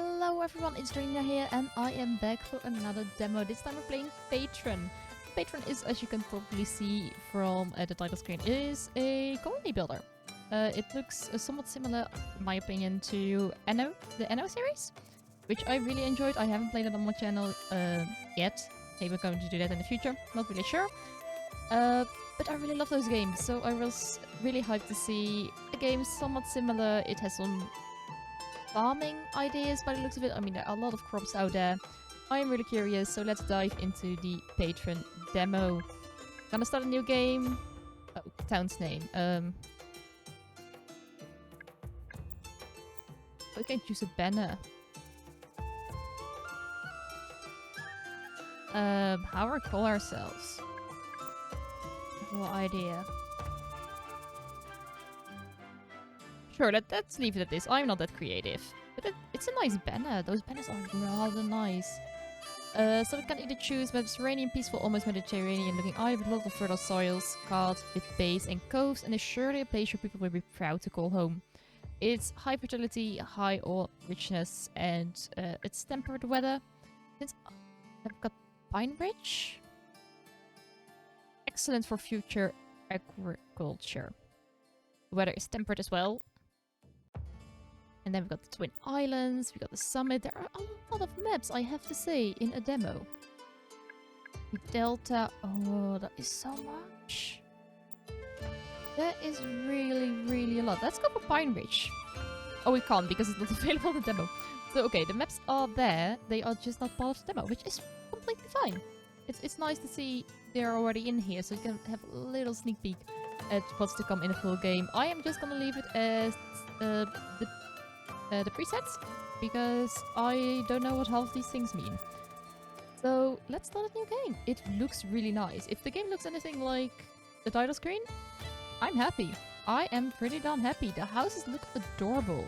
Hello everyone, it's Dorina here and I am back for another demo. This time we're playing Patron. Patron is, as you can probably see from the title screen, is a colony builder. It looks somewhat similar, in my opinion, to the Anno series, which I really enjoyed. I haven't played it on my channel yet. Maybe we're going to do that in the future, not really sure. But I really love those games, so I was really hyped to see a game somewhat similar. It has some farming ideas by the looks of it. I mean, there are a lot of crops out there. I am really curious, so let's dive into the Patron demo. Gonna start a new game. Oh, town's name. We can choose a banner. How we call ourselves? No idea. Sure, let's leave it at this. I'm not that creative. But it's a nice banner. Those banners are rather nice. So we can either choose Mediterranean, peaceful, almost Mediterranean looking island with lots of fertile soils, carved with bays and coves, and is surely a place where people will be proud to call home. It's high fertility, high oil richness, and it's temperate weather. Since I've got Pine Ridge. Excellent for future agriculture. The weather is temperate as well. And then we've got the Twin Islands, we got the summit. There are a lot of maps, I have to say, in a demo. The Delta. Oh, that is so much. That is really, really a lot. Let's go for Pine Ridge. Oh, we can't because it's not available in the demo. So, okay, the maps are there. They are just not part of the demo, which is completely fine. It's nice to see they're already in here, so you can have a little sneak peek at what's to come in a full game. I am just gonna leave it as the presets, because I don't know what half these things mean. So let's start a new game. It looks really nice. If the game looks anything like the title screen, I'm happy. I am pretty darn happy. The houses look adorable.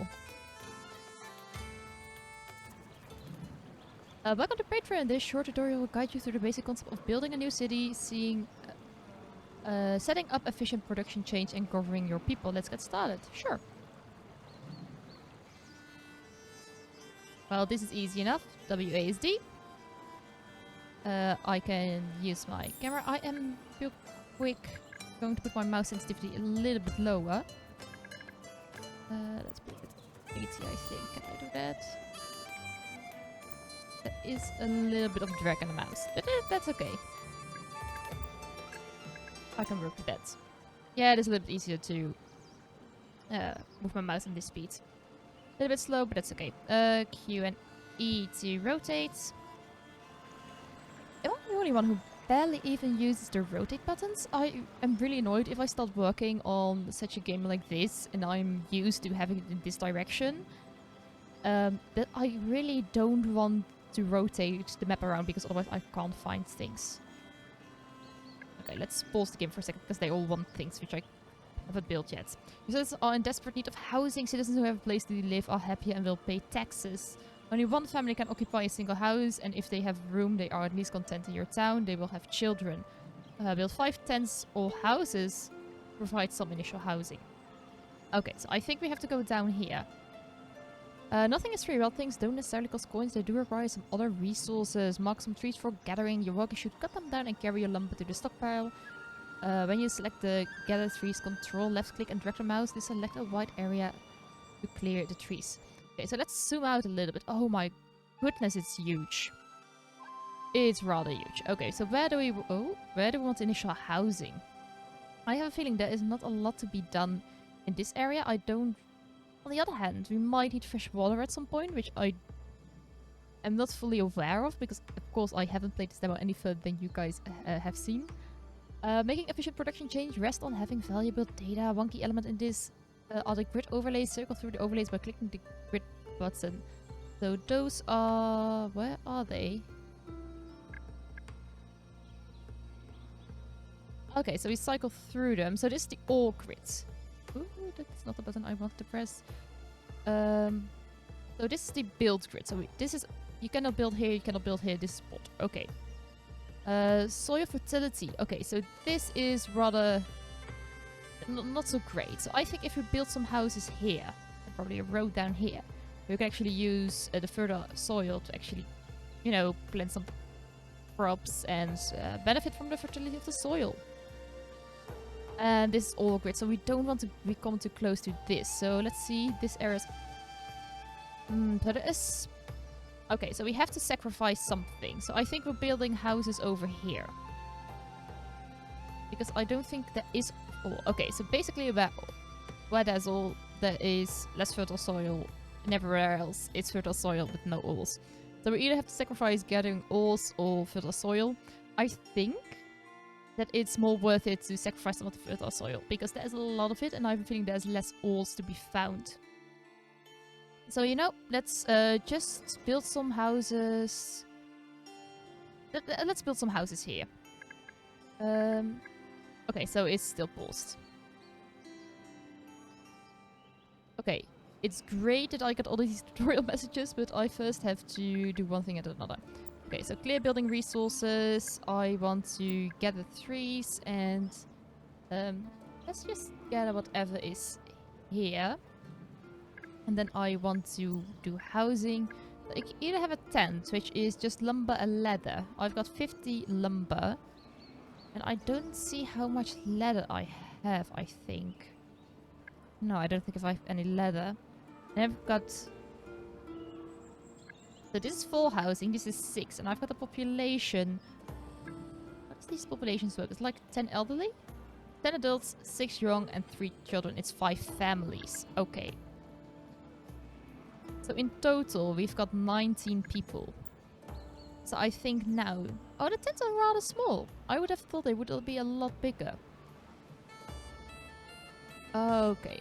Welcome to Patron. This short tutorial will guide you through the basic concept of building a new city, setting up efficient production chains, and governing your people. Let's get started. Sure. Well, this is easy enough. WASD. I can use my camera. I am real quick going to put my mouse sensitivity a little bit lower. Let's put it at 80, I think. Can I do that? That is a little bit of drag on the mouse, but that's okay. I can work with that. Yeah, it is a little bit easier to move my mouse at this speed. A little bit slow, but that's okay. Q and E to rotate. Am I the only one who barely even uses the rotate buttons? I am really annoyed if I start working on such a game like this and I'm used to having it in this direction. That I really don't want to rotate the map around because otherwise I can't find things. Okay, let's pause the game for a second because they all want things which I haven't built yet. Users are in desperate need of housing. Citizens who have a place to live are happier and will pay taxes. Only one family can occupy a single house, and if they have room, they are at least content in your town. They will have children. Build 5 tents or houses. Provide some initial housing. Okay, so I think we have to go down here. Nothing is free. Well, things don't necessarily cost coins. They do require some other resources. Mark some trees for gathering. Your workers should cut them down and carry your lumber to the stockpile. When you select the gather trees, control left click and drag the mouse to select a wide area to clear the trees. Okay, so let's zoom out a little bit. Oh my goodness, it's huge. It's rather huge. Okay, so where do we want initial housing? I have a feeling there is not a lot to be done in this area. On the other hand, we might need fresh water at some point, which I am not fully aware of, because of course I haven't played this demo any further than you guys have seen. Making efficient production change rest on having valuable data. One key element in this are the grid overlays. Circle through the overlays by clicking the grid button. So those are... where are they? Okay, so we cycle through them. So this is the all grids. Ooh, that's not the button I want to press. So this is the build grid. So this is... you cannot build here, you cannot build here. This spot. Okay. Soil fertility. Okay, so this is rather not so great. So I think if we build some houses here, and probably a road down here, We can actually use the fertile soil to actually, you know, plant some crops and benefit from the fertility of the soil. And this is all grid, so we don't want to become too close to this. So let's see, this area is... but it is... Okay, so we have to sacrifice something. So I think we're building houses over here. Because I don't think that is all. Okay, so basically about where there's all, there is less fertile soil. And everywhere else, it's fertile soil with no alls. So we either have to sacrifice getting alls or fertile soil. I think that it's more worth it to sacrifice some of the fertile soil. Because there's a lot of it, and I have a feeling there's less alls to be found. So, you know, let's just build some houses. Let's build some houses here. Okay, so it's still paused. Okay, it's great that I got all these tutorial messages, but I first have to do one thing at another. Okay, so clear building resources. I want to gather trees and let's just gather whatever is here. And then I want to do housing. I can either have a tent, which is just lumber and leather. I've got 50 lumber. And I don't see how much leather I have, I think. No, I don't think I have any leather. And I've got... So this is 4 housing, this is 6. And I've got a population... How does these populations work? It's like 10 elderly? 10 adults, 6 young, and 3 children. It's 5 families. Okay. So in total, we've got 19 people. So I think now... Oh, the tents are rather small. I would have thought they would be a lot bigger. Okay.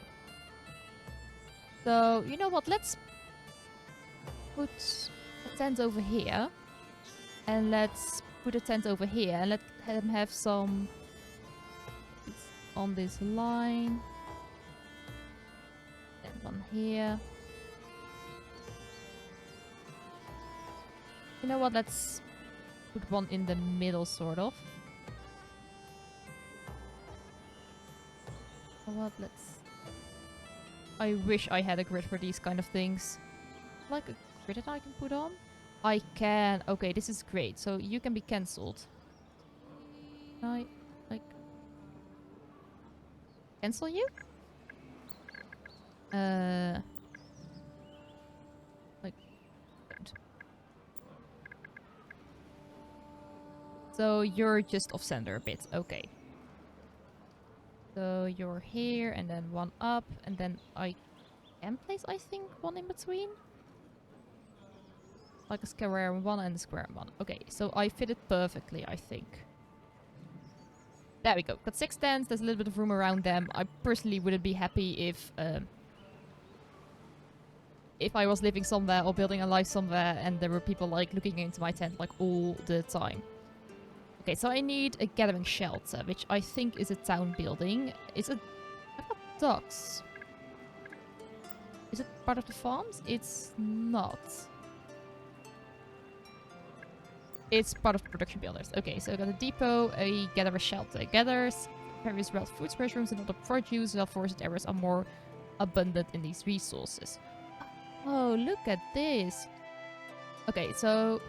So, you know what? Let's put a tent over here. And let's put a tent over here. And let them have some... It's on this line. And one here. You know what, let's put one in the middle, sort of. You know what, let's... I wish I had a grid for these kind of things. Like a grid that I can put on? I can. Okay, this is great. So you can be cancelled. Can I, like... Cancel you? Like... Don't. So you're just off center a bit. Okay. So you're here and then one up and then I can place, I think, one in between. Like a square one and a square one. Okay, so I fit it perfectly, I think. There we go. Got 6 tents. There's a little bit of room around them. I personally wouldn't be happy if I was living somewhere or building a life somewhere and there were people like looking into my tent like all the time. Okay, so I need a gathering shelter, which I think is a town building. I've got ducks. Is it part of the farms? It's not. It's part of the production builders. Okay, so I got a depot, a gatherer shelter. Gathers various wild fruits, mushrooms, and other produce, while forested areas are more abundant in these resources. Oh, look at this. Okay, so...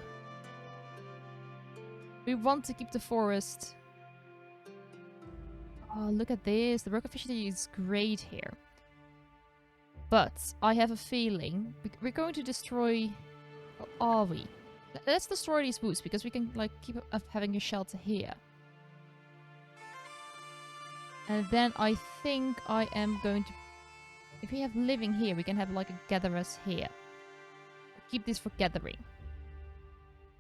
we want to keep the forest. Oh, look at this. The work efficiency is great here. But I have a feeling we're going to destroy... Or are we? Let's destroy these woods because we can like keep up having a shelter here. And then I think I am going to... If we have living here, we can have like a gatherers here. Keep this for gathering.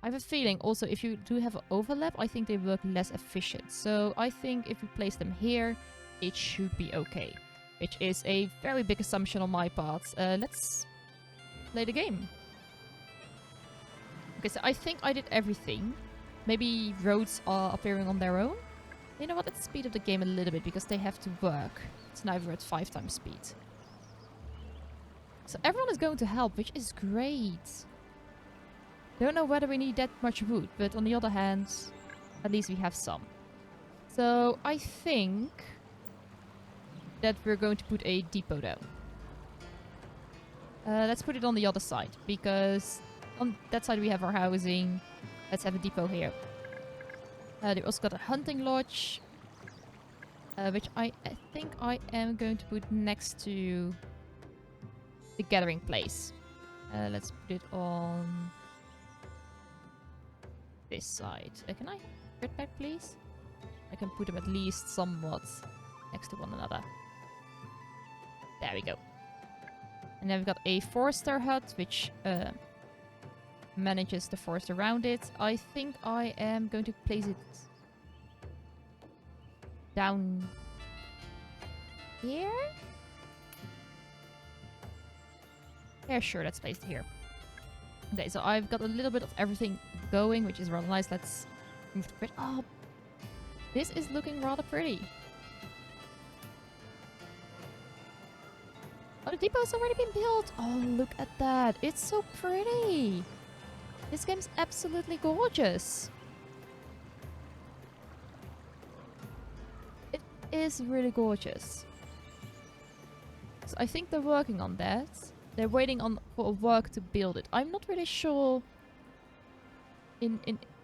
I have a feeling also if you do have an overlap, I think they work less efficient. So I think if we place them here, it should be okay. Which is a very big assumption on my part. Let's play the game. Okay, so I think I did everything. Maybe roads are appearing on their own. You know what, let's speed up the game a little bit because they have to work. It's now we're at 5 times speed. So everyone is going to help, which is great. Don't know whether we need that much wood, but on the other hand, at least we have some. So I think that we're going to put a depot down. Let's put it on the other side, because on that side we have our housing. Let's have a depot here. They also got a hunting lodge, which I think I am going to put next to the gathering place. Let's put it on this side. Can I get back, please? I can put them at least somewhat next to one another. There we go. And then we've got a forester hut, which manages the forest around it. I think I am going to place it down here? Yeah, sure, let's place it here. Okay, so I've got a little bit of everything going, which is rather nice. Let's move the grid. Oh, this is looking rather pretty. Oh, the depot's already been built. Oh, look at that. It's so pretty. This game's absolutely gorgeous. It is really gorgeous. So I think they're working on that. They're waiting on for work to build it. I'm not really sure in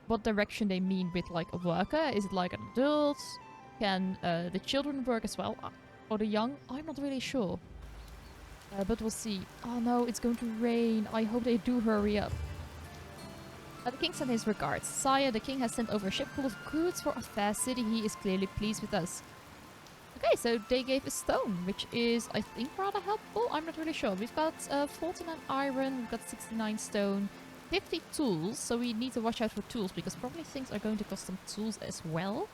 what direction they mean with like a worker. Is it like an adult? Can the children work as well? Or the young? I'm not really sure. But we'll see. Oh no, it's going to rain. I hope they do hurry up. The king sent his regards. Sire, the king has sent over a ship full of goods for a fair city. He is clearly pleased with us. Okay, so they gave a stone, which is, I think, rather helpful. I'm not really sure. We've got 49 iron, we've got 69 stone, 50 tools. So we need to watch out for tools, because probably things are going to cost some tools as well.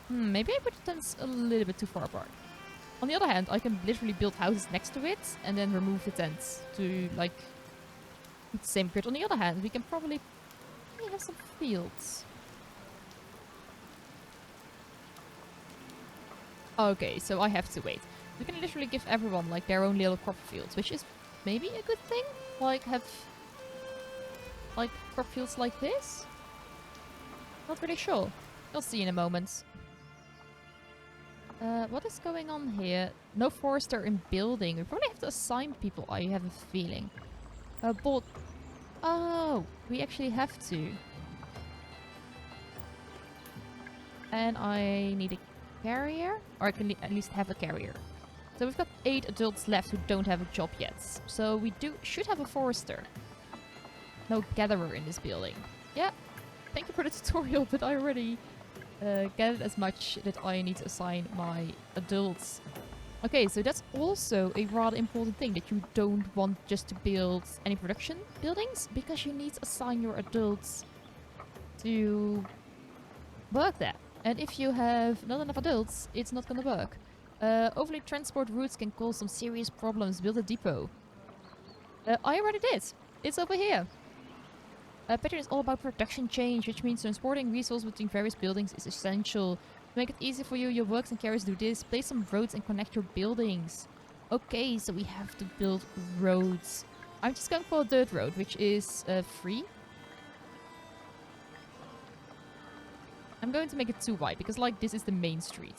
Maybe I put the tents a little bit too far apart. On the other hand, I can literally build houses next to it and then remove the tents to, like, the same grid. On the other hand, we can probably have some fields. Okay, so I have to wait. We can literally give everyone, like, their own little crop fields, which is maybe a good thing. Like, have, like, crop fields like this? Not really sure. We'll see in a moment. What is going on here? No forester in building. We probably have to assign people, I have a feeling. But... Oh, we actually have to. And I need a carrier? Or I can at least have a carrier. So we've got 8 adults left who don't have a job yet. So we should have a forester. No gatherer in this building. Yeah, thank you for the tutorial, but I already gathered as much that I need to assign my adults. Okay, so that's also a rather important thing, that you don't want just to build any production buildings, because you need to assign your adults to work there. And if you have not enough adults, it's not gonna work. Overly transport routes can cause some serious problems. Build a depot. I already did. It's over here. Patron is all about production change, which means transporting resources between various buildings is essential. To make it easy for you, your works and carriers do this. Place some roads and connect your buildings. Okay, so we have to build roads. I'm just going for a dirt road, which is free. I'm going to make it too wide, because like this is the main street.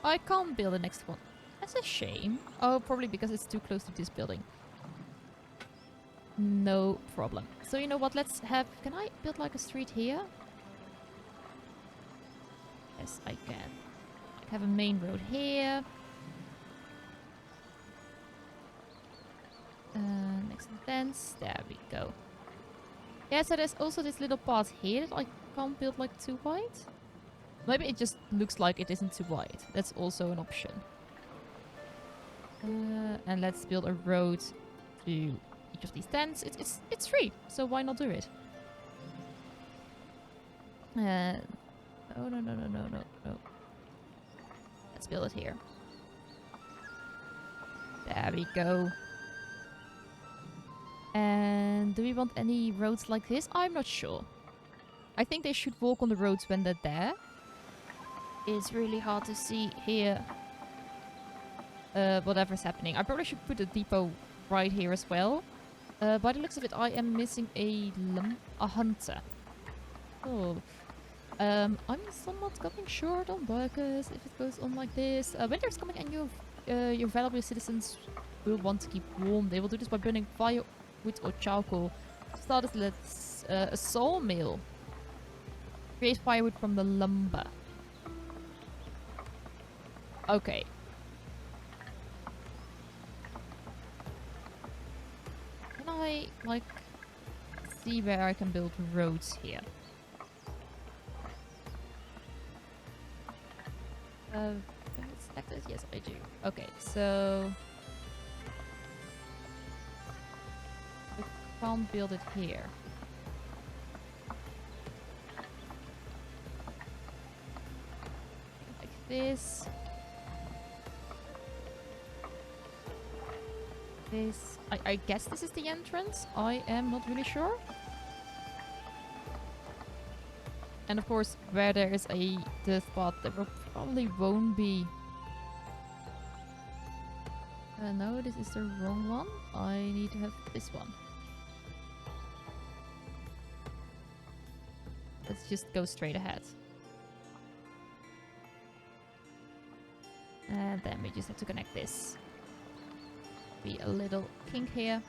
I can't build the next one. That's a shame. Oh, probably because it's too close to this building. No problem. So you know what, let's have... Can I build like a street here? Yes, I can. I have a main road here. Next to the fence. There we go. Yeah, so there's also this little path here that I can't build like too wide. Maybe it just looks like it isn't too wide. That's also an option. And let's build a road to each of these tents. It's free, so why not do it? Oh, no. Let's build it here. There we go. And do we want any roads like this? I'm not sure. I think they should walk on the roads when they're there. It's really hard to see here whatever's happening. I probably should put a depot right here as well. By the looks of it, I am missing a hunter. Oh. I'm somewhat coming short on workers if it goes on like this. Winter's coming and your valuable citizens will want to keep warm. They will do this by burning firewood or charcoal. To start us, let's a sawmill. Create firewood from the lumber. Okay. Can I, like, see where I can build roads here? Can I select this? Yes, I do. Okay, so... I can't build it here. Like this. This. I guess this is the entrance. I am not really sure. And of course, where there is a death path, there probably won't be. No, this is the wrong one. I need to have this one. Let's just go straight ahead. And then we just have to connect this. Be a little kink here.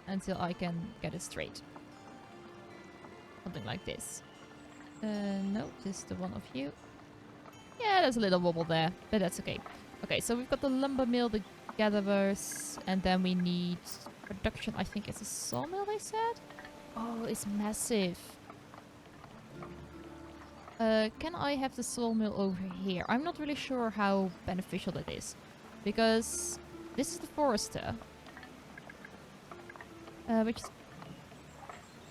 Until I can get it straight. Something like this. No, just the one of you. Yeah, there's a little wobble there, but that's okay. Okay, so we've got the lumber mill, the gatherers, and then we need production. I think it's a sawmill, they said? Oh, it's massive. Can I have the sawmill over here? I'm not really sure how beneficial that is. Because this is the forester. Which is...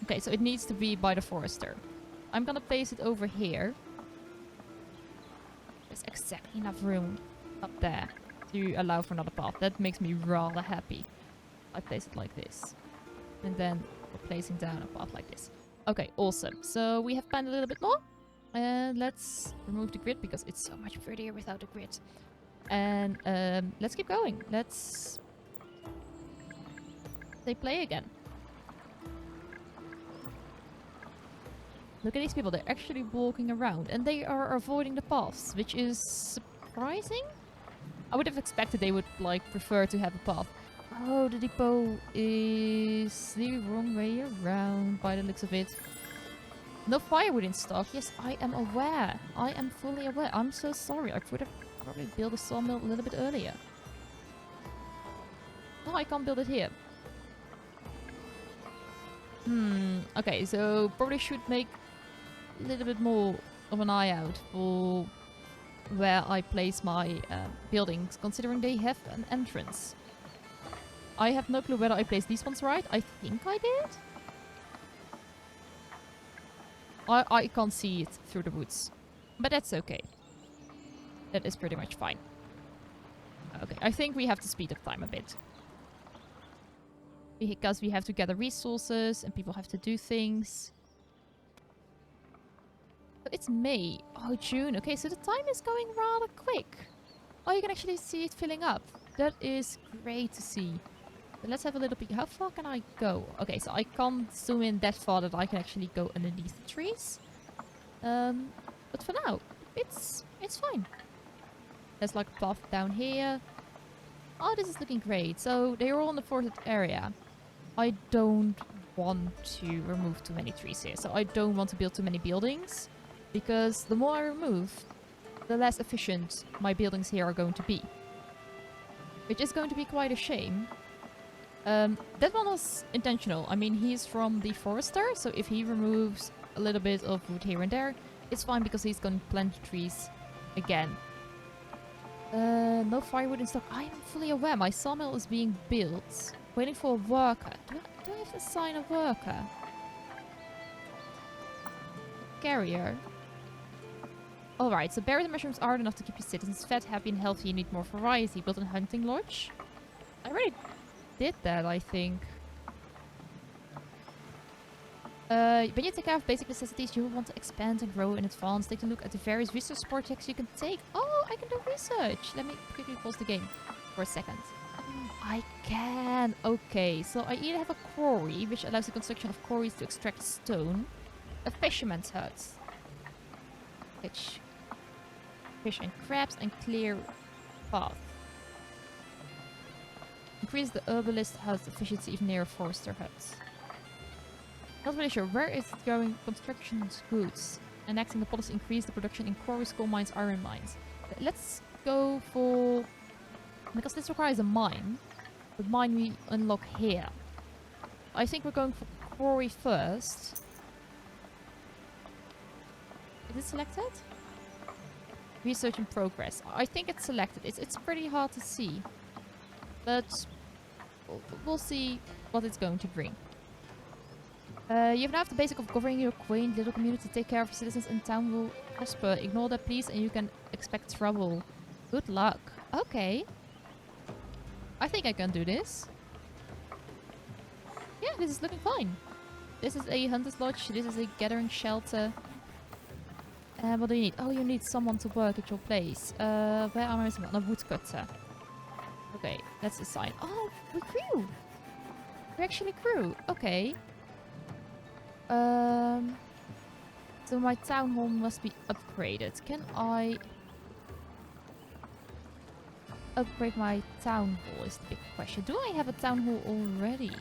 Okay, so it needs to be by the forester. I'm gonna place it over here. There's exactly enough room up there to allow for another path. That makes me rather happy. I place it like this. And then we're placing down a path like this. Okay, awesome. So we have planned a little bit more. And let's remove the grid because it's so much prettier without the grid. And let's keep going. Let's... They play again. Look at these people, they're actually walking around and they are avoiding the paths, which is surprising. I would have expected they would like prefer to have a path. Oh, the depot is the wrong way around by the looks of it. No firewood in stock. Yes, I am aware. I am fully aware. I'm so sorry. I would have probably built a sawmill a little bit earlier. No, I can't build it here. Okay, so probably should make a little bit more of an eye out for where I place my buildings, considering they have an entrance. I have no clue whether I placed these ones right. I think I did. I can't see it through the woods, but that's okay. That is pretty much fine. Okay, I think we have to speed up time a bit. Because we have to gather resources and people have to do things. But it's May. Oh, June. Okay, so the time is going rather quick. Oh, you can actually see it filling up. That is great to see. But let's have a little peek. How far can I go? Okay, so I can't zoom in that far that I can actually go underneath the trees. But for now, it's fine. There's like a path down here. Oh, this is looking great. So they're all in the forested area. I don't want to remove too many trees here. So I don't want to build too many buildings. Because the more I remove, the less efficient my buildings here are going to be. Which is going to be quite a shame. That one was intentional. I mean, he's from the forester. So if he removes a little bit of wood here and there, it's fine because he's going to plant trees again. No firewood in stock. I am fully aware. My sawmill is being built. Waiting for a worker. Do I have to assign a worker? Carrier. Alright, so berries and mushrooms aren't enough to keep your citizens fed, happy and healthy. You need more variety. Build a hunting lodge. I already did that, I think. When you take care of basic necessities, you will want to expand and grow in advance. Take a look at the various research projects you can take. Oh, I can do research. Let me quickly pause the game for a second. I can. Okay, so I either have a quarry, which allows the construction of quarries to extract stone, a fisherman's hut, which fish and crabs and clear path. Increase the herbalist house efficiency even near a forester hut. Not really sure. Where is it going? Construction goods. Enacting the policy increase the production in quarries, coal mines, iron mines. Let's go for... Because this requires a mine. The mine we unlock here. I think we're going for quarry first. Is it selected? Research in progress. I think it's selected. It's pretty hard to see. But we'll see what it's going to bring. You have now the basic of governing your quaint little community. Take care of your citizens and town will prosper. Ignore that please and you can expect trouble. Good luck. Okay. I think I can do this. Yeah, this is looking fine. This is a hunter's lodge. This is a gathering shelter. What do you need? Oh, you need someone to work at your place. Where am I missing? A woodcutter. Okay, that's a sign. Oh, we grew. We actually grew. Okay. So my town hall must be upgraded. Can I upgrade my town hall is the big question. Do I have a town hall already?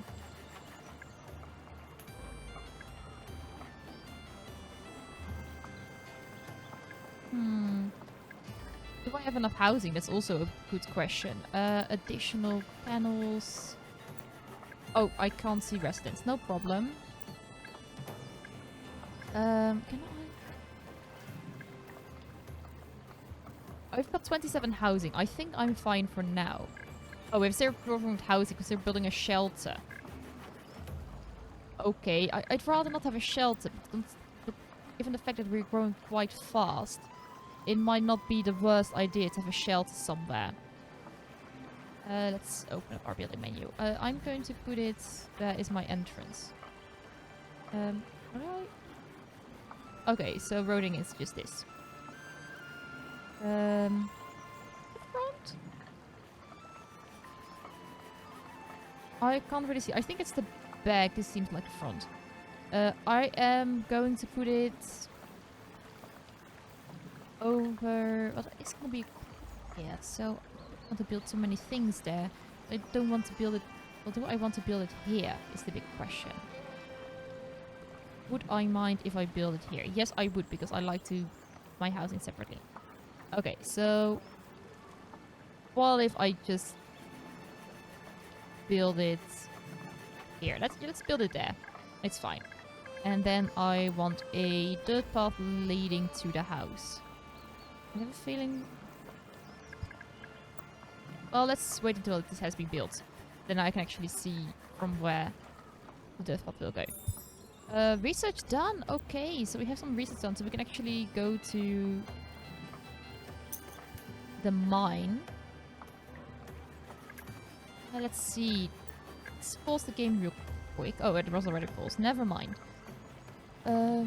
Do I have enough housing? That's also a good question. Additional panels. Oh, I can't see residents. No problem. Can I? I've got 27 housing. I think I'm fine for now. Oh, we have 0 problem with housing because they're building a shelter. Okay, I'd rather not have a shelter, but given the fact that we're growing quite fast, it might not be the worst idea to have a shelter somewhere. Let's open up our building menu. I'm going to put it... There is my entrance. Okay, so roading is just this. Front? I can't really see. I think it's the back. This seems like the front. I am going to put it over... Well, it's going to be... Yeah, so I don't want to build so many things there. I don't want to build it... Well, do I want to build it here? Is the big question. Would I mind if I build it here? Yes, I would, because I like to... my housing separately. Okay, so... Well, if I just... build it... here. Let's build it there. It's fine. And then I want a dirt path leading to the house. I have a feeling... Well, let's wait until this has been built. Then I can actually see from where the dirt path will go. Research done. Okay, so we have some research done. So we can actually go to the mine. Let's see. Let's pause the game real quick. Oh, it was already paused. Never mind. A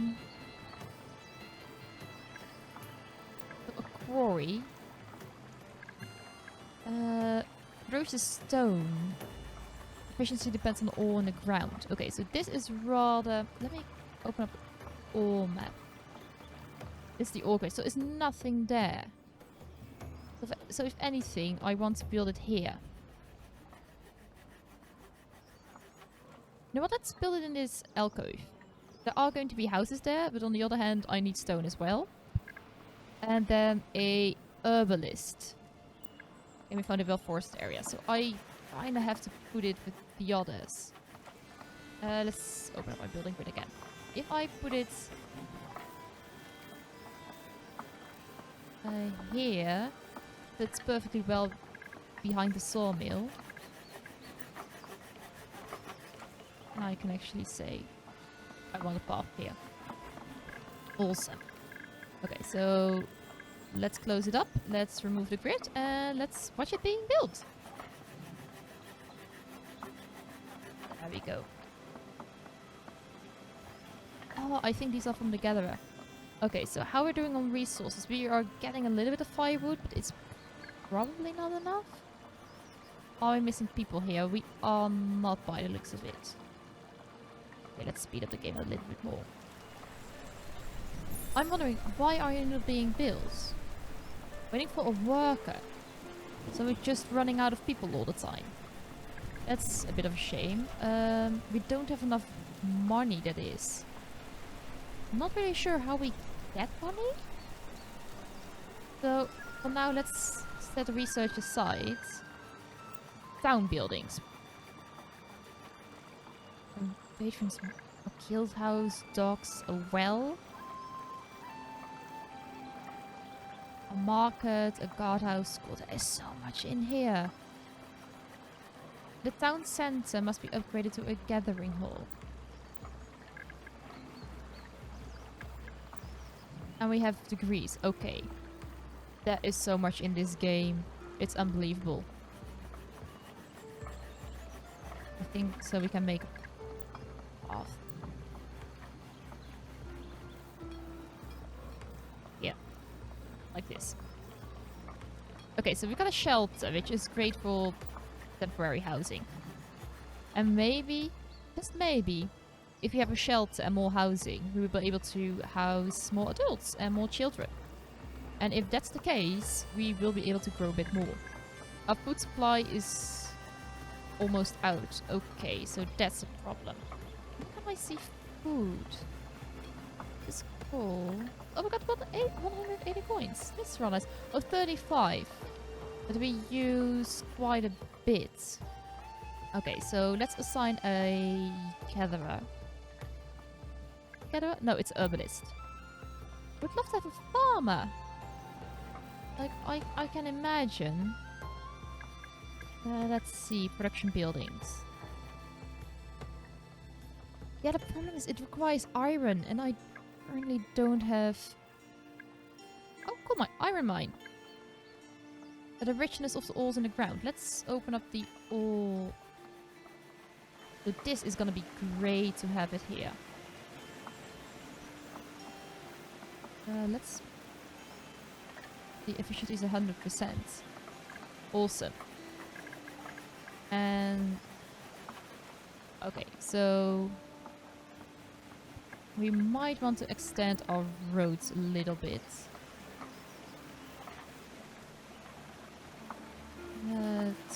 quarry. Produces stone. Efficiency depends on the ore in the ground. Okay, so this is rather... Let me open up the ore map. It's the ore grade, so there's nothing there. So if anything, I want to build it here. You know what? Let's build it in this alcove. There are going to be houses there, but on the other hand, I need stone as well. And then a herbalist. And we found a well-forested area, so I kind of have to put it with the others. Let's open up my building grid again. If I put it here, that's perfectly well behind the sawmill. And I can actually say I want a path here. Awesome. Okay, so let's close it up. Let's remove the grid and let's watch it being built. There we go. Oh, I think these are from the gatherer. Okay, so how we're doing on resources. We are getting a little bit of firewood, but it's probably not enough. Are we missing people here? We are not by the looks of it. Okay, let's speed up the game a little bit more. I'm wondering, why are you not being built? Waiting for a worker. So we're just running out of people all the time. That's a bit of a shame. We don't have enough money, that is. I'm not really sure how we get money. So, for now, let's set the research aside. Town buildings. Patrons, a guild house, docks, a well. A market, a guardhouse, school. There is so much in here. The town center must be upgraded to a gathering hall. And we have degrees. Okay. There is so much in this game. It's unbelievable. I think so we can make a path. Yeah. Like this. Okay, so we got a shelter, which is great for temporary housing. And maybe, just maybe, if you have a shelter and more housing, we will be able to house more adults and more children. And if that's the case, we will be able to grow a bit more. Our food supply is almost out. Okay, so that's a problem. Where can I see food? It's cool. Oh, we got 180 points. That's rather nice. Oh, 35. But we use quite a bit. Okay, so let's assign a gatherer. Gatherer? No, it's herbalist. Would love to have a farmer. Like, I can imagine. Let's see, production buildings. Yeah, the problem is it requires iron, and I currently don't have... Oh, cool, my iron mine. The richness of the ores in the ground. Let's open up the ore. So this is gonna be great to have it here. Let's... The efficiency is 100%. Awesome. And... Okay, so... We might want to extend our roads a little bit.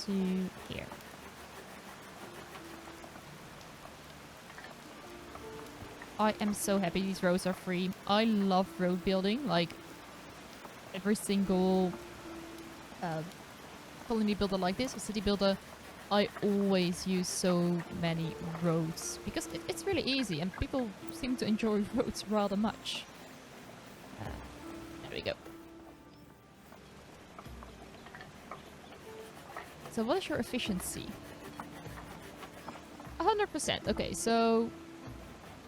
To here. I am so happy these roads are free. I love road building. Like, every single colony builder like this, or city builder, I always use so many roads. Because it's really easy, and people seem to enjoy roads rather much. There we go. So what is your efficiency? 100%. Okay, so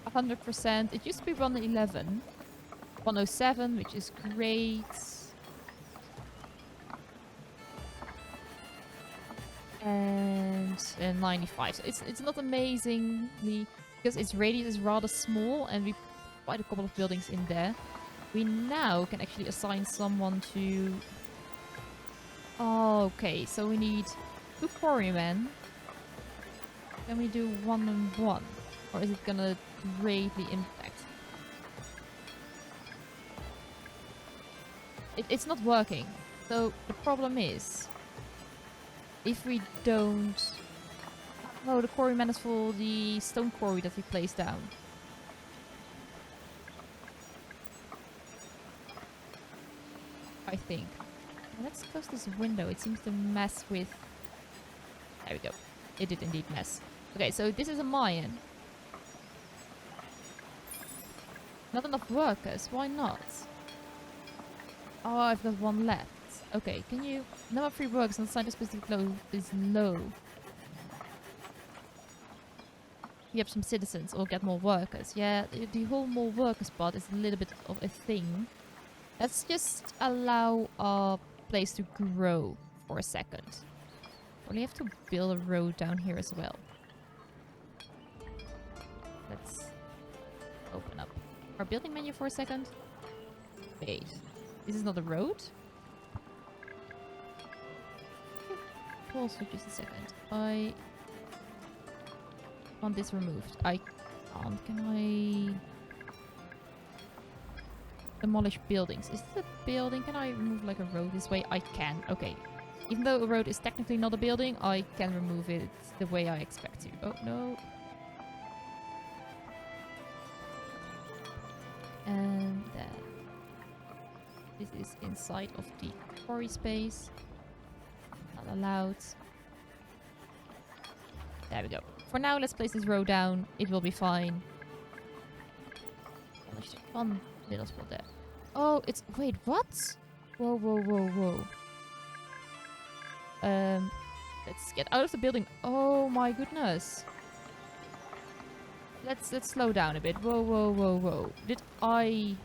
100%. It used to be 111. 107, which is great. And 95. So it's not amazingly, because its radius is rather small, and we quite a couple of buildings in there. We now can actually assign someone to... Oh, okay, so we need 2 quarrymen. Can we do 1 and 1? Or is it gonna greatly impact? It's not working. So the problem is, if we don't... Oh, the quarryman is for the stone quarry that we placed down. I think. Let's close this window. It seems to mess with... There we go. It did indeed mess. Okay, so this is a mine. Not enough workers. Why not? Oh, I've got 1 left. Okay, can you... Number of free workers on site specific low is low. You have some citizens or get more workers. Yeah, the whole more workers part is a little bit of a thing. Let's just allow our place to grow for a second. Probably have to build a road down here as well. Let's open up our building menu for a second. Wait, this is not a road? pause for just a second. I want this removed. I can't. Can I demolish buildings? Is this a building? Can I remove like a road this way? I can. Okay. Even though a road is technically not a building, I can remove it the way I expect to. Oh, no. And then this is inside of the quarry space. Not allowed. There we go. For now, let's place this road down. It will be fine. Oh, there's one little spot there. Oh, it's... Wait, what? Whoa, whoa, whoa, whoa. Let's get out of the building. Oh my goodness. Let's slow down a bit. Whoa, whoa, whoa, whoa. Did I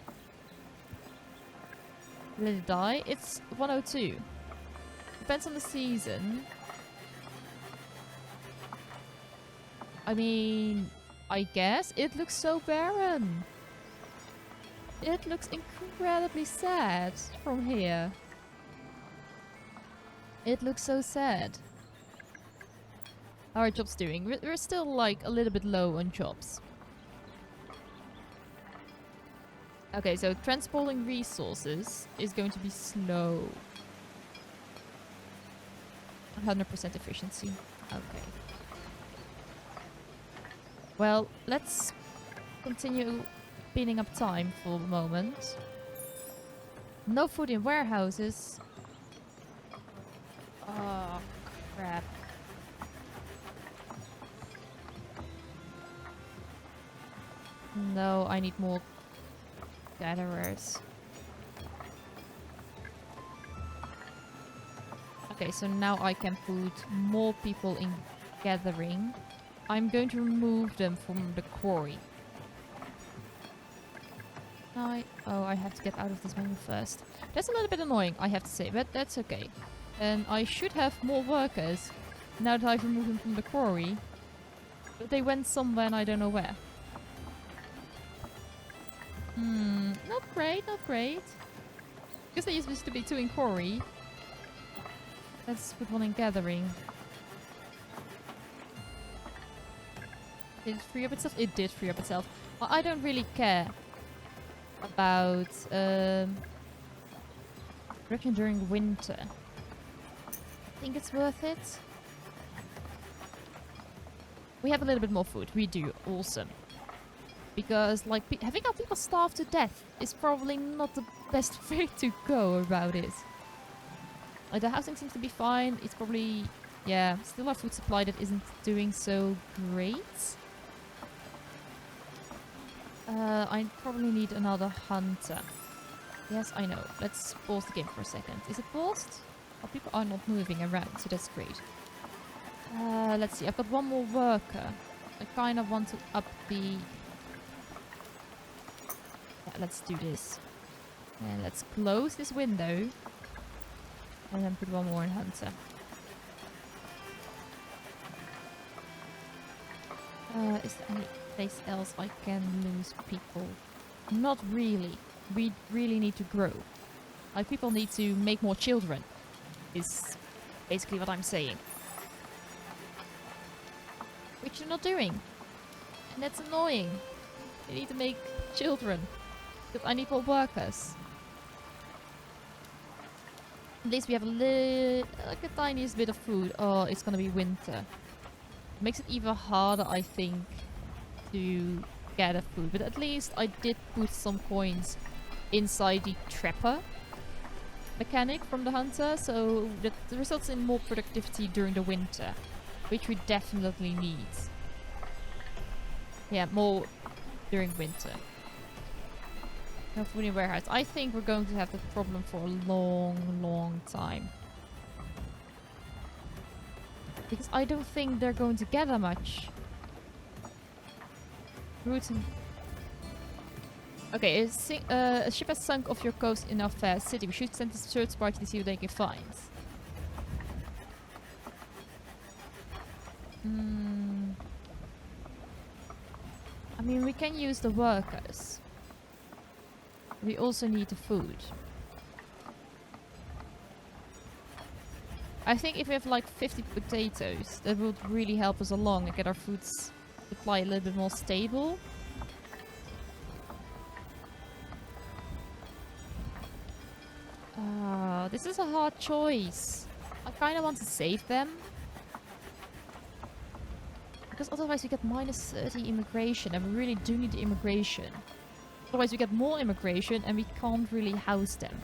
let it die? It's 102. Depends on the season. I mean, I guess it looks so barren. It looks incredibly sad from here. It looks so sad. How are jobs doing? We're still like a little bit low on jobs. Okay, so transporting resources is going to be slow. 100% efficiency. Okay. Well, let's continue speeding up time for the moment. No food in warehouses. Oh, crap. No, I need more gatherers. Okay, so now I can put more people in gathering. I'm going to remove them from the quarry. Oh, I have to get out of this menu first. That's a little bit annoying, I have to say, but that's okay. And I should have more workers now that I've removed them from the quarry. But they went somewhere and I don't know where. Not great, not great. Because there used to be 2 in quarry. Let's put 1 in gathering. Did it free up itself? It did free up itself. Well, I don't really care about production during winter. I think it's worth it. We have a little bit more food. We do. Awesome. Because, like, having our people starve to death is probably not the best way to go about it. Like, the housing seems to be fine. It's probably, yeah, still our food supply that isn't doing so great. I probably need another hunter. Yes, I know. Let's pause the game for a second. Is it paused? Oh, people are not moving around, so that's great. Let's see. I've got 1 more worker. I kind of want to up the... Yeah, let's do this. And let's close this window. And then put 1 more in hunter. Is there any place else I can lose people? Not really. We really need to grow. Like, people need to make more children. Is basically what I'm saying. Which you're not doing. And that's annoying. You need to make children. Because I need more workers. At least we have like a tiniest bit of food. Oh, it's gonna be winter. It makes it even harder, I think, to gather food. But at least I did put some coins inside the trapper mechanic from the hunter, so that results in more productivity during the winter, which we definitely need. Yeah, more during winter. No food in warehouse. I think we're going to have the problem for a long, long time. Because I don't think they're going to gather much. Routine. Okay, a ship has sunk off your coast in our fair city. We should send a search party to see what they can find. I mean, we can use the workers. We also need the food. I think if we have like 50 potatoes, that would really help us along and get our food supply a little bit more stable. This is a hard choice. I kind of want to save them. Because otherwise we get minus 30 immigration and we really do need the immigration. Otherwise we get more immigration and we can't really house them.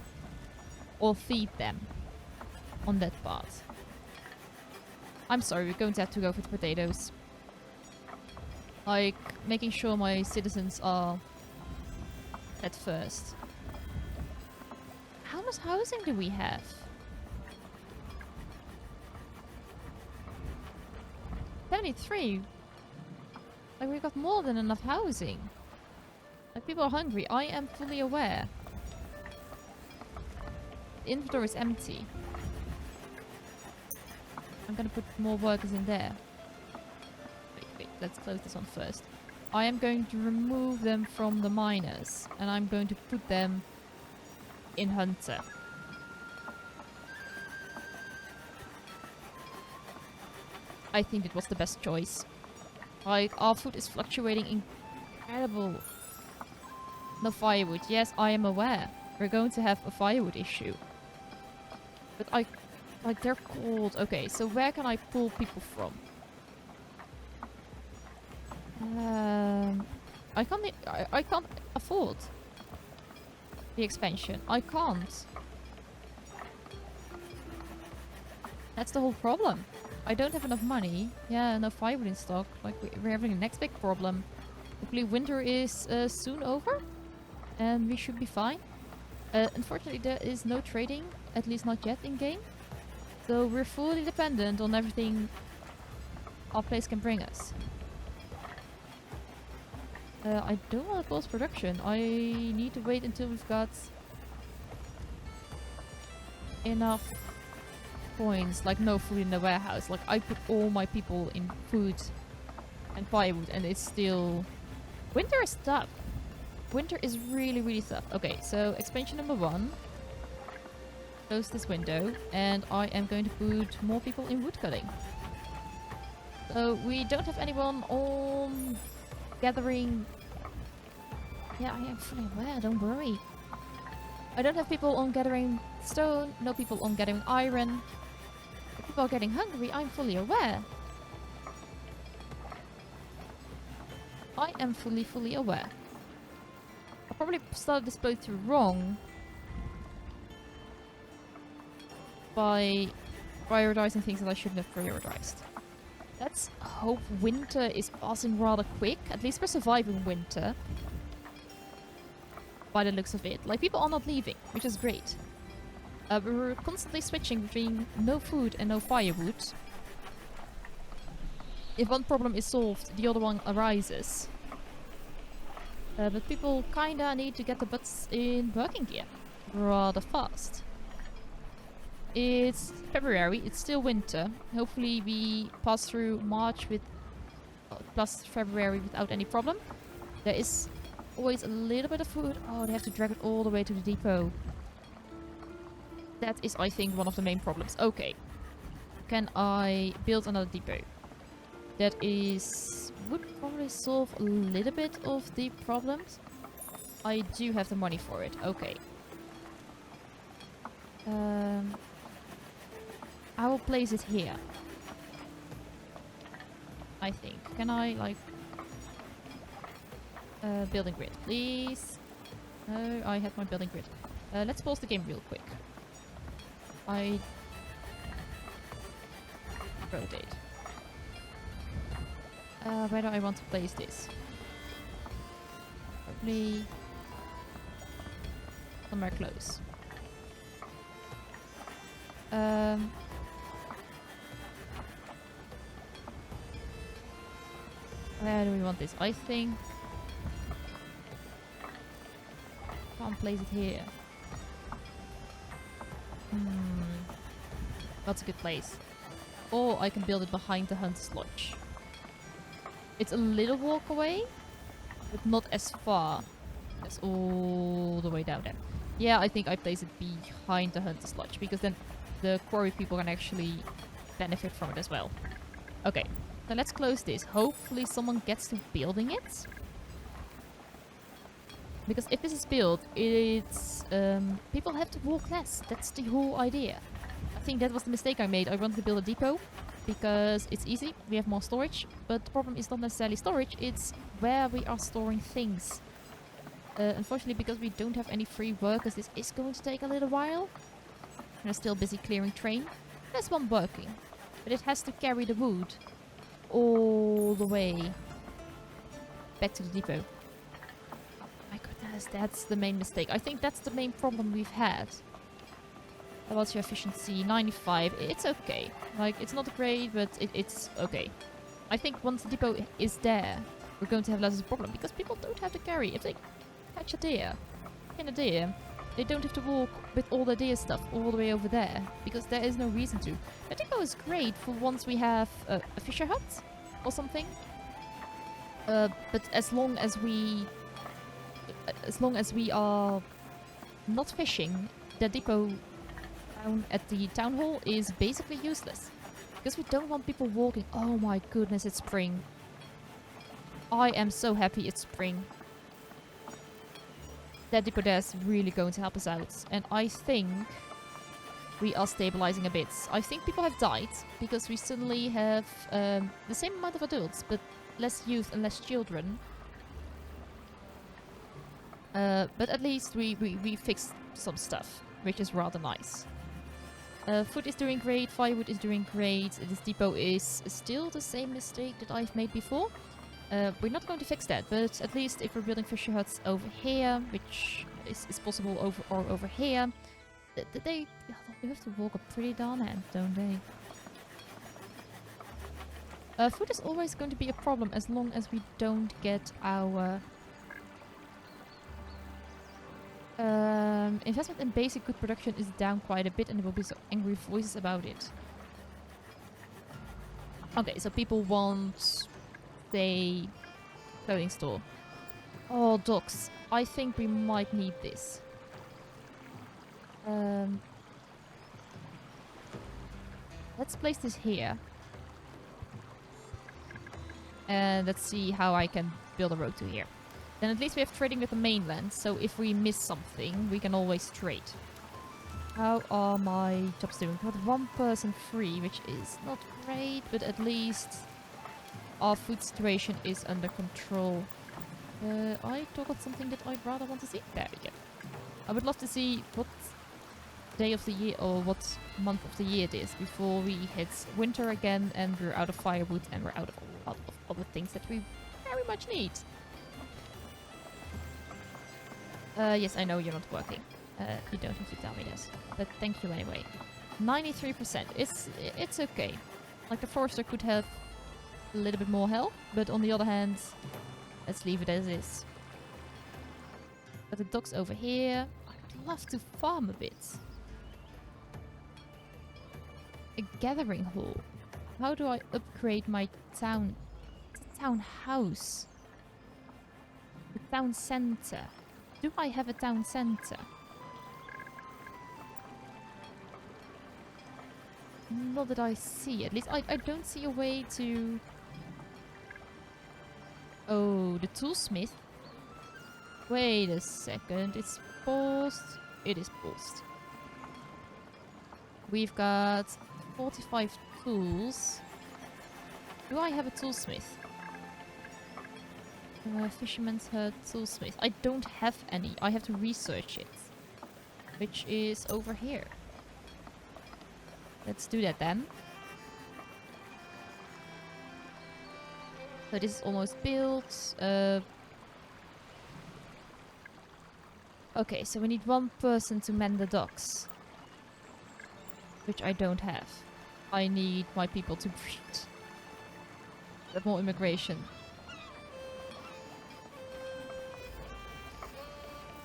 Or feed them. On that part. I'm sorry, we're going to have to go for the potatoes. Like, making sure my citizens are at first. How much housing do we have? 73. Like, we've got more than enough housing. Like, people are hungry. I am fully aware. The inventory is empty. I'm gonna put more workers in there. Wait, let's close this one first. I am going to remove them from the miners. And I'm going to put them in Hunter. I think it was the best choice. Like, our food is fluctuating incredible. No firewood. Yes, I am aware. We're going to have a firewood issue. But like, they're cold. Okay, so where can I pull people from? I can't afford the expansion. I can't. That's the whole problem. I don't have enough money. Yeah, no firewood in stock. Like, we're having the next big problem. Hopefully winter is soon over. And we should be fine. Unfortunately, there is no trading. At least not yet in-game. So we're fully dependent on everything our place can bring us. I don't want to pause production. I need to wait until we've got enough points. Like, no food in the warehouse. Like, I put all my people in food and firewood and it's still... Winter is tough. Winter is really, really tough. Okay, so expansion number 1. Close this window. And I am going to put more people in woodcutting. So we don't have anyone on gathering... Yeah, I am fully aware, don't worry. I don't have people on gathering stone, no people on gathering iron. If people are getting hungry, I'm fully aware. I am fully aware. I probably started this playthrough wrong by prioritizing things that I shouldn't have prioritized. Let's hope winter is passing rather quick. At least we're surviving winter. By the looks of it. Like, people are not leaving, which is great. We're constantly switching between no food and no firewood. If one problem is solved, the other one arises. But people kinda need to get the butts in working gear rather fast. It's February, it's still winter. Hopefully we pass through March with plus February without any problem. There is always a little bit of food. Oh, they have to drag it all the way to the depot. That is, I think, one of the main problems. Okay. Can I build another depot? That would probably solve a little bit of the problems. I do have the money for it. Okay. I will place it here. I think. Can I, like... building grid, please. No, I had my building grid. Let's pause the game real quick. I... rotate. Where do I want to place this? Probably... somewhere close. Where do we want this? I think... can't place it here. That's a good place. Or I can build it behind the Hunter's Lodge. It's a little walk away, but not as far as all the way down there. Yeah, I think I place it behind the Hunter's Lodge, because then the quarry people can actually benefit from it as well. Okay, so let's close this. Hopefully someone gets to building it. Because if this is built, it's people have to walk less. That's the whole idea. I think that was the mistake I made. I wanted to build a depot because it's easy. We have more storage, but the problem is not necessarily storage. It's where we are storing things. Unfortunately, because we don't have any free workers, this is going to take a little while. And I'm still busy clearing train. There's one working, but it has to carry the wood all the way back to the depot. My goodness, that's the main mistake. I think that's the main problem we've had. What's your efficiency? 95. It's okay. Like, it's not great, but it's okay. I think once the depot is there, we're going to have less of a problem because people don't have to carry. If they catch a deer, they don't have to walk with all the deer stuff all the way over there because there is no reason to. The depot is great for once we have a fisher hut or something. But as long as we are not fishing, the depot down at the town hall is basically useless. Because we don't want people walking. Oh my goodness, it's spring. I am so happy it's spring. That depot there is really going to help us out. And I think we are stabilizing a bit. I think people have died because we suddenly have the same amount of adults, but less youth and less children. But at least we fixed some stuff, which is rather nice. Food is doing great, firewood is doing great. This depot is still the same mistake that I've made before. We're not going to fix that, but at least if we're building fisher huts over here, which is possible over here, they have to walk a pretty darn end, don't they? Food is always going to be a problem as long as we don't get our investment in basic good production is down quite a bit, and there will be some angry voices about it. Okay, so people want a clothing store. Oh, docks. I think we might need this. Let's place this here. And let's see how I can build a road to here. Then at least we have trading with the mainland, so if we miss something, we can always trade. How are my jobs doing? Got one person free, which is not great, but at least our food situation is under control. I toggled something that I'd rather want to see. There we go. I would love to see what day of the year or what month of the year it is before we hit winter again and we're out of firewood and we're out of a lot of other things that we very much need. Yes, I know you're not working. You don't have to tell me this. But thank you anyway. 93%. It's okay. Like, the forester could have a little bit more help, but on the other hand, let's leave it as is. But the docks over here. I'd love to farm a bit. A gathering hall. How do I upgrade my town? The town house. The town center. Do I have a town center? Not that I see. At least I don't see a way to... Oh, the toolsmith. Wait a second. It's paused. It is paused. We've got 45 tools. Do I have a toolsmith? Fisherman's hut, toolsmith. I don't have any. I have to research it. Which is over here. Let's do that then. So this is almost built. Okay, so we need one person to man the docks. Which I don't have. I need my people to breed. Have more immigration.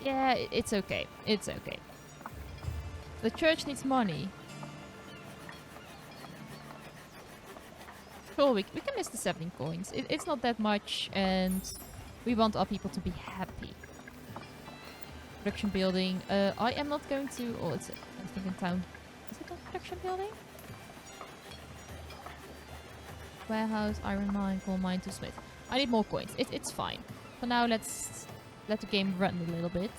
Yeah, it's okay. It's okay. The church needs money. Sure, we can miss the 17 coins. It's not that much, and we want our people to be happy. Production building. I am not going to... Oh, it's I think in town. Is it production building? Warehouse, iron mine, coal mine, to smith. I need more coins. It's fine. For now, let's let the game run a little bit.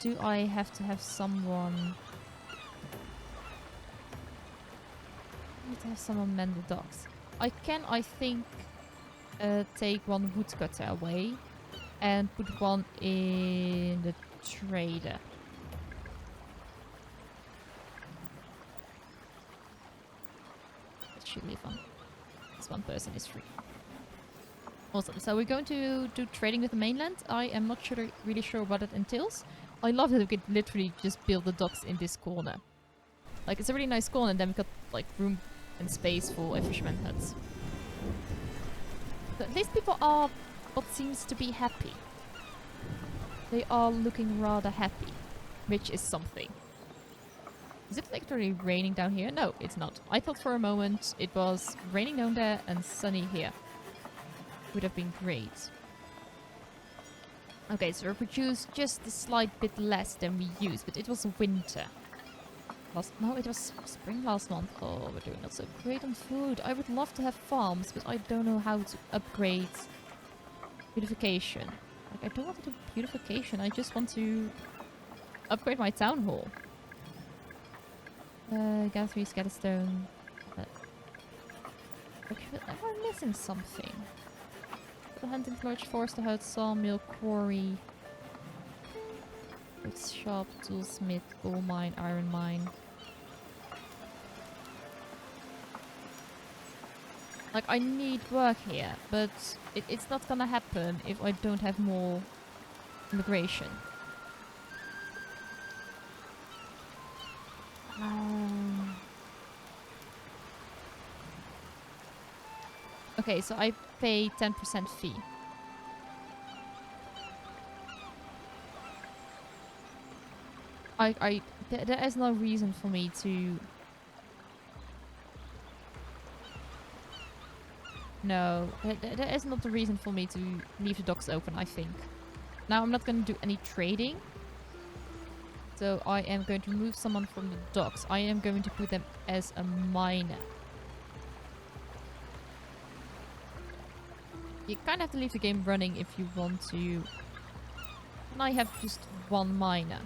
Do I have to have someone... I need to have someone mend the docks. I can, I think, take one woodcutter away and put one in the trader. That should be fun. This one person is free. Awesome. So we're going to do trading with the mainland. I am not really sure what it entails. I love that we could literally just build the docks in this corner. Like, it's a really nice corner, and then we've got, like, room and space for a fisherman huts. But these people are what seems to be happy. They are looking rather happy, which is something. Is it literally raining down here? No, it's not. I thought for a moment it was raining down there and sunny here. Would have been great. Okay, so we produced just a slight bit less than we used, but it was winter. No, it was spring last month. Oh, we're doing not so great on food. I would love to have farms, but I don't know how to upgrade beautification. Like, I don't want to do beautification. I just want to upgrade my town hall. Gather 3 scatterstone. Am I missing something? The hunting lodge, forest hut, sawmill, quarry. It's shop, toolsmith, coal mine, iron mine. Like, I need work here, but it's not gonna happen if I don't have more immigration. Okay, so I pay 10% fee. There is no reason for me to... No, there is not a reason for me to leave the docks open, I think. Now I'm not going to do any trading. So I am going to remove someone from the docks. I am going to put them as a miner. You kind of have to leave the game running if you want to. And I have just one miner.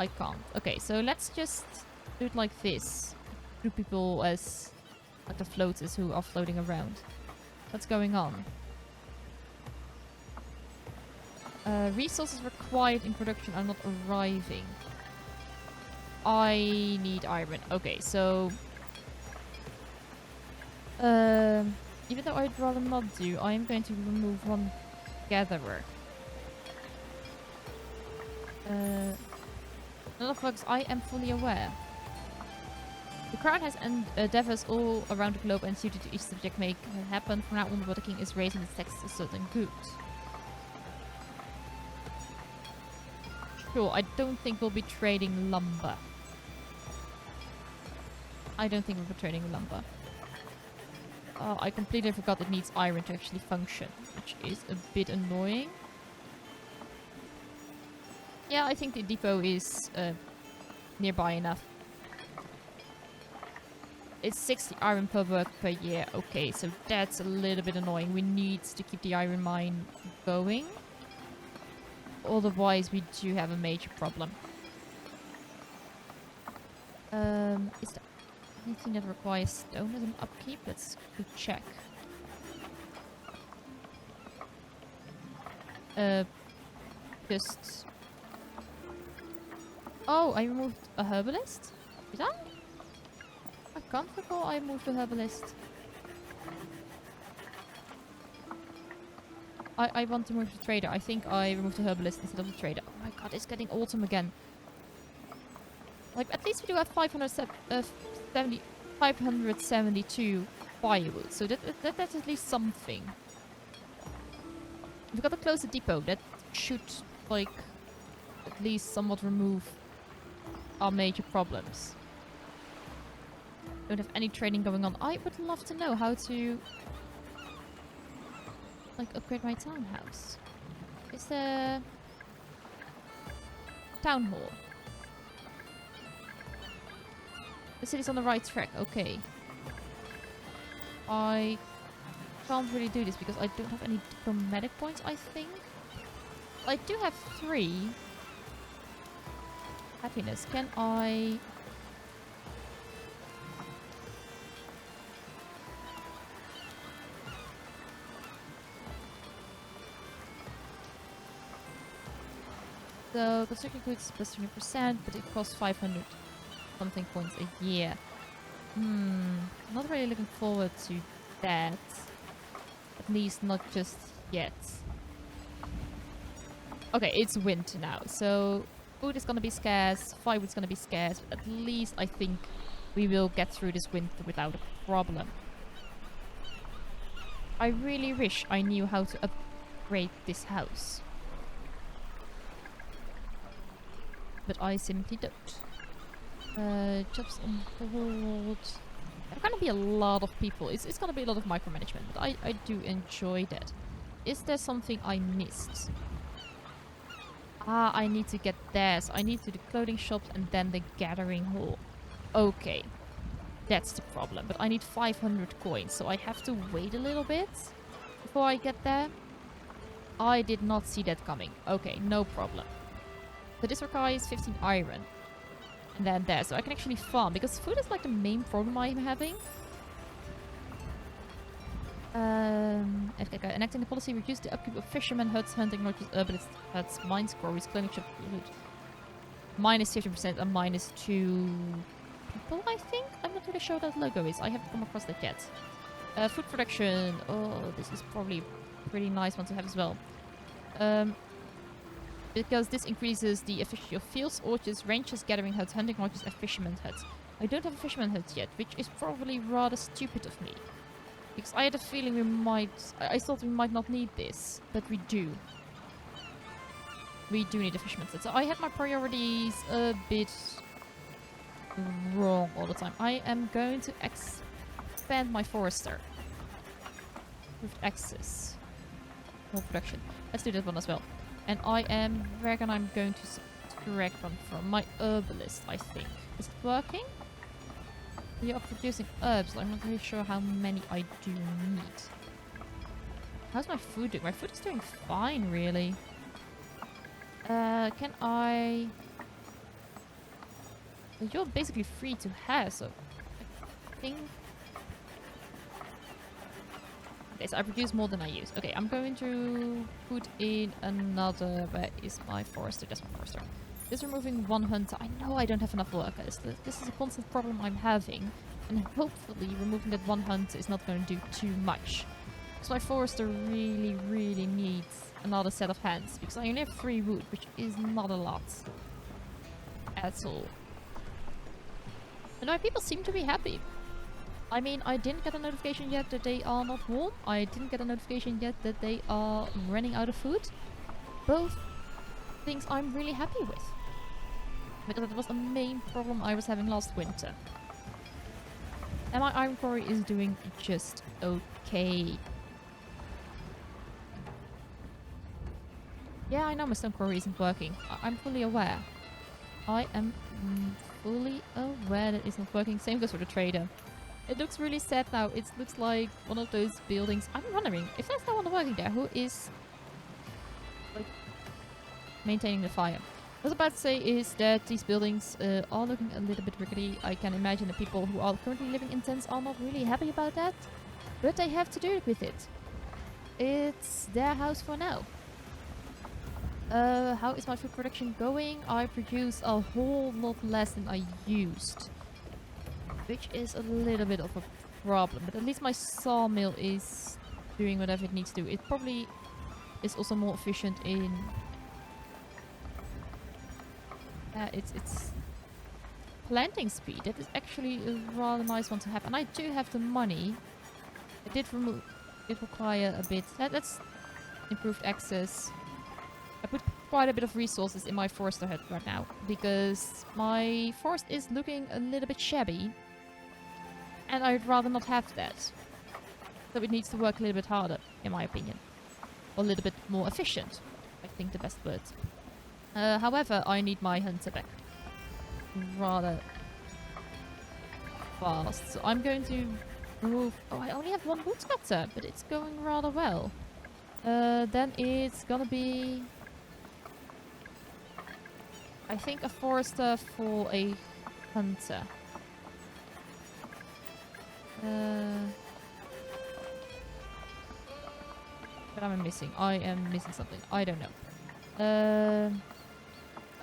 I can't. Okay, so let's just do it like this. Do people as like the floaters who are floating around. What's going on? Resources required in production are not arriving. I need iron. Okay, so... even though I'd rather not do, I am going to remove one gatherer. Another bugs, I am fully aware. The crown has endeavors all around the globe and suited to each subject make happen. From now on, the Water King is raising its taxes to certain goods. Sure, I don't think we'll be trading lumber. I don't think we'll be trading lumber. I completely forgot it needs iron to actually function, which is a bit annoying. Yeah, I think the depot is nearby enough. It's 60 iron per work per year. Okay, so that's a little bit annoying. We need to keep the iron mine going. Otherwise, we do have a major problem. Is there anything that requires stone as an upkeep? Let's check. Just... Oh, I removed a herbalist? Did I? I can't recall I moved a herbalist. I want to move the trader. I think I removed the herbalist instead of the trader. Oh my god, it's getting autumn again. Like, at least we do have 572 firewood. So that's at least something. We've got to close the depot. That should, like, at least somewhat remove our major problems. Don't have any trading going on. I would love to know how to... like, upgrade my townhouse. Is there... town hall. The city's on the right track. Okay. I can't really do this because I don't have any diplomatic points, I think. I do have 3. Happiness. Can I... So, construction goods plus 20%, but it costs 500 something points a year. Not really looking forward to that. At least not just yet. Okay, it's winter now, so food is gonna be scarce, firewood's gonna be scarce, but at least I think we will get through this winter without a problem. I really wish I knew how to upgrade this house. But I simply don't. Jobs on hold. There are gonna be a lot of people. It's gonna be a lot of micromanagement, but I do enjoy that. Is there something I missed? Ah, I need to get there. So I need to the clothing shops and then the gathering hall. Okay. That's the problem. But I need 500 coins, so I have to wait a little bit before I get there. I did not see that coming. Okay, no problem. So this requires 15 iron. And then there. So I can actually farm. Because food is like the main problem I'm having. FKK. Enacting the policy reduce the upkeep of fishermen, huts, hunting lodges, herbalist huts, mines, quarries, clothing shop, minus 50% and minus 2 people, I think? I'm not really sure what that logo is. I haven't come across that yet. Food production. Oh, this is probably a pretty nice one to have as well. Because this increases the efficiency of fields, orchards, ranches, gathering huts, hunting lodges, and fisherman huts. I don't have a fisherman hut yet, which is probably rather stupid of me. Because I had a feeling we might... I thought we might not need this, but we do. We do need a fisherman hut. So I had my priorities a bit wrong all the time. I am going to expand my forester. With access. More production. Let's do that one as well. And I reckon I'm going to subtract one from my herbalist, I think. Is it working? We are producing herbs. I'm not really sure how many I do need. How's my food doing? My food is doing fine, really. Can I... You're basically free to have, so... I think... Okay, so I produce more than I use. Okay, I'm going to put in another... Where is my forester? That's my forester. Just removing one hunter. I know I don't have enough workers. This is a constant problem I'm having. And hopefully removing that one hunter is not going to do too much. So my forester really, really needs another set of hands. Because I only have 3 wood, which is not a lot. At all. And my people seem to be happy. I mean, I didn't get a notification yet that they are not warm. I didn't get a notification yet that they are running out of food. Both things I'm really happy with. Because that was the main problem I was having last winter. And my iron quarry is doing just okay. Yeah, I know my stone quarry isn't working. I'm fully aware. I am fully aware that it's not working. Same goes for the trader. It looks really sad now. It looks like one of those buildings. I'm wondering, if there's no one working there, who is like maintaining the fire? What I was about to say is that these buildings are looking a little bit rickety. I can imagine the people who are currently living in tents are not really happy about that. But they have to do it with it. It's their house for now. How is my food production going? I produce a whole lot less than I used. Which is a little bit of a problem. But at least my sawmill is doing whatever it needs to do. It probably is also more efficient in... it's planting speed. That is actually a rather nice one to have. And I do have the money. I did require a bit. That's improved access. I put quite a bit of resources in my forester hut right now. Because my forest is looking a little bit shabby. And I'd rather not have that. So it needs to work a little bit harder, in my opinion. Or a little bit more efficient. I think the best word. However, I need my hunter back rather fast. So I'm going to remove... Oh, I only have one woodcutter, but it's going rather well. Then it's gonna be... I think a forester for a hunter. What am I missing? I am missing something. I don't know.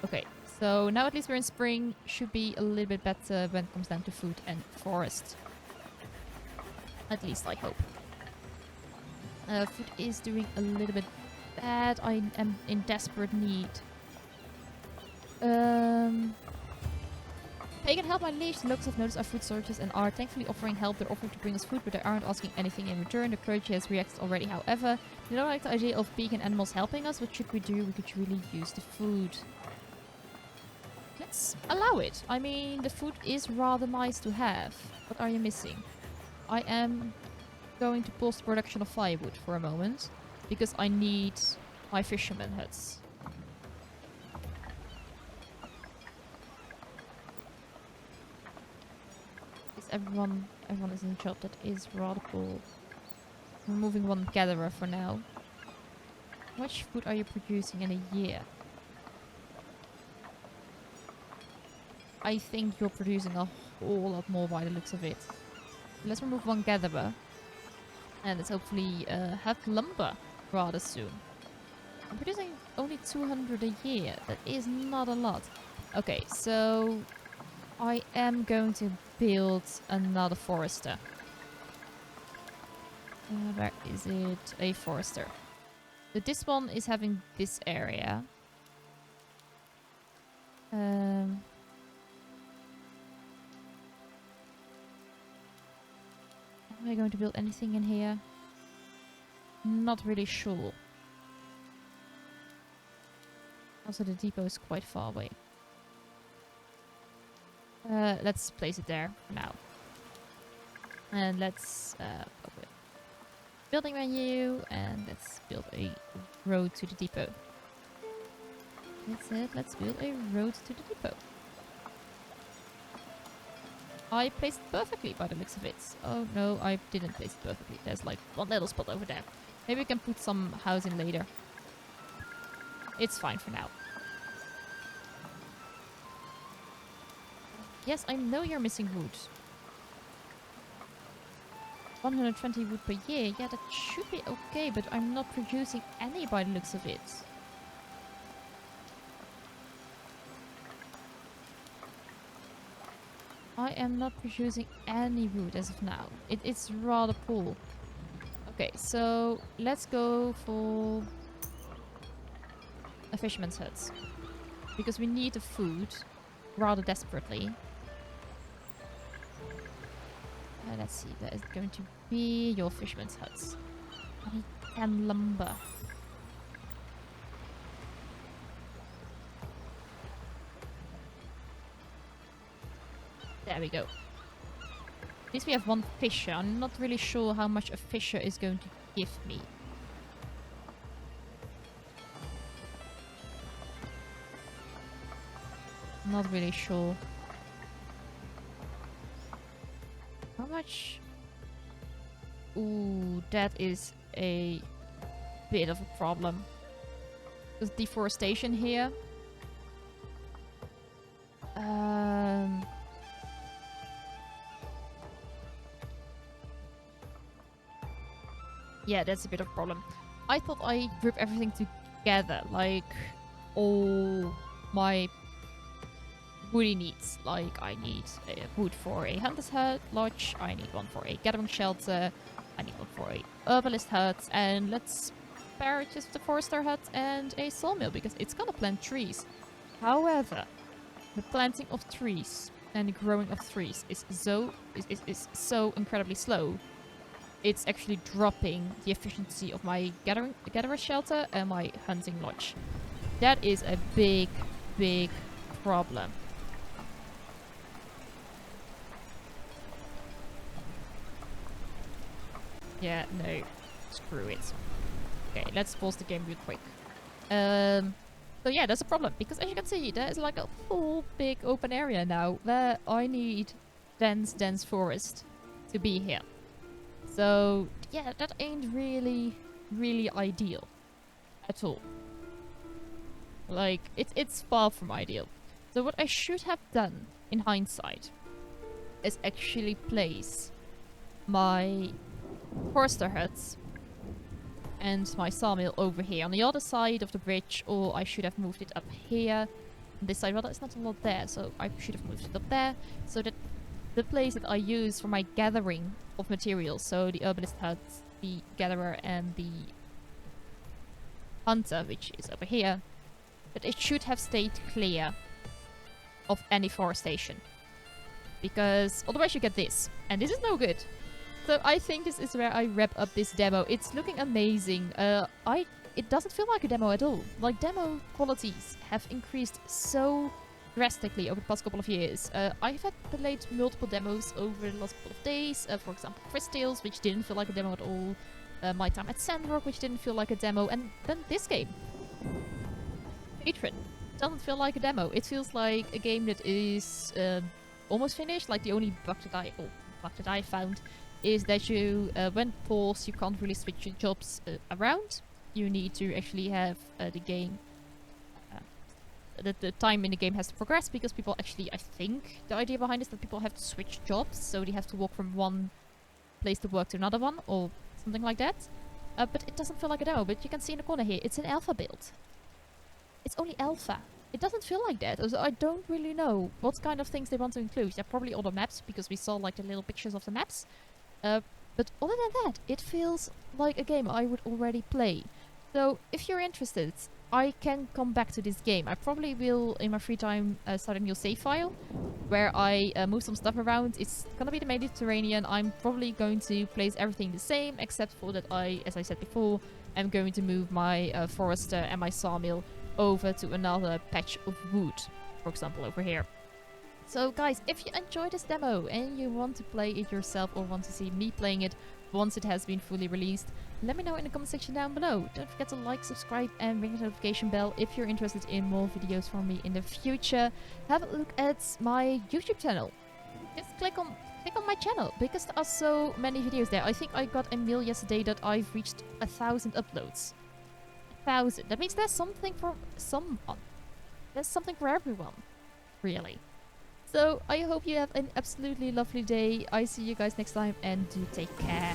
Okay, so now at least we're in spring. Should be a little bit better when it comes down to food and forest. At least I hope. Food is doing a little bit bad. I am in desperate need. They can help my liege. The locals have noticed our food shortages and are thankfully offering help. They're offering to bring us food, but they aren't asking anything in return. The clergy has reacted already, however. They don't like the idea of vegan animals helping us. What should we do? We could really use the food. Let's allow it. I mean, the food is rather nice to have. What are you missing? I am going to pause the production of firewood for a moment, because I need my fisherman huts. Everyone is in a job that is rather cool. Removing one gatherer for now. How much food are you producing in a year? I think you're producing a whole lot more by the looks of it. Let's remove one gatherer. And let's hopefully have lumber rather soon. I'm producing only 200 a year. That is not a lot. Okay, so I am going to build another forester. Where is it? A forester. So this one is having this area. Am I going to build anything in here? Not really sure. Also, the depot is quite far away. Let's place it there for now. And let's open building menu, and let's build a road to the depot. That's it, let's build a road to the depot. I placed it perfectly by the looks of it. Oh no, I didn't place it perfectly. There's like one little spot over there. Maybe we can put some housing later. It's fine for now. Yes, I know you're missing wood. 120 wood per year. Yeah, that should be okay, but I'm not producing any by the looks of it. I am not producing any wood as of now. It's rather poor. Okay, so let's go for a fisherman's hut. Because we need the food rather desperately. Let's see, that is going to be your fisherman's huts. I need 10 lumber. There we go. At least we have one fisher. I'm not really sure how much a fisher is going to give me. Not really sure. How much? Ooh, that is a bit of a problem. There's deforestation here. Yeah, that's a bit of a problem. I thought I group everything together, like all my woody needs. Like I need wood for a hunter's hut lodge, I need one for a gathering shelter, I need one for a herbalist hut, and let's pair it just the forester hut and a sawmill because it's gonna plant trees. However, the planting of trees and the growing of trees is so incredibly slow. It's actually dropping the efficiency of my gatherer shelter and my hunting lodge. That is a big problem. Yeah, no. Screw it. Okay, let's pause the game real quick. So yeah, there's a problem, because as you can see, there is like a full big open area now where I need dense forest to be here. So yeah, that ain't really ideal at all. Like, it's far from ideal. So what I should have done, in hindsight, is actually place my forester huts and my sawmill over here on the other side of the bridge, or I should have moved it up here on this side. Well, there's not a lot there, so I should have moved it up there, so that the place that I use for my gathering of materials, so the urbanist hut, the gatherer, and the hunter, which is over here, that it should have stayed clear of any forestation. Because otherwise you get this, and this is no good. So I think this is where I wrap up this demo. It's looking amazing. It doesn't feel like a demo at all. Like, demo qualities have increased so drastically over the past couple of years. I've had played multiple demos over the last couple of days. For example, Chris Tales, which didn't feel like a demo at all. My time at Sandrock, which didn't feel like a demo. And then this game, Patron, doesn't feel like a demo. It feels like a game that is almost finished. Like, the only bug that I found is that you, when paused, you can't really switch your jobs around. You need to actually have the game, the time in the game has to progress, because people actually, I think the idea behind it is that people have to switch jobs, so they have to walk from one place to work to another one, or something like that. But it doesn't feel like a demo. But you can see in the corner here, it's an alpha build. It's only alpha. It doesn't feel like that. Also, I don't really know what kind of things they want to include. There are probably other maps, because we saw like the little pictures of the maps. But other than that, it feels like a game I would already play. So if you're interested, I can come back to this game. I probably will, in my free time, start a new save file where I move some stuff around. It's gonna be the Mediterranean. I'm probably going to place everything the same, except for that I, as I said before, am going to move my forester and my sawmill over to another patch of wood, for example, over here. So guys, if you enjoyed this demo and you want to play it yourself, or want to see me playing it once it has been fully released, let me know in the comment section down below. Don't forget to like, subscribe, and ring the notification bell if you're interested in more videos from me in the future. Have a look at my YouTube channel. Just click on my channel, because there are so many videos there. I think I got a mail yesterday that I've reached 1,000 uploads. 1,000. That means there's something for someone. There's something for everyone, really. So I hope you have an absolutely lovely day. I see you guys next time, and do take care.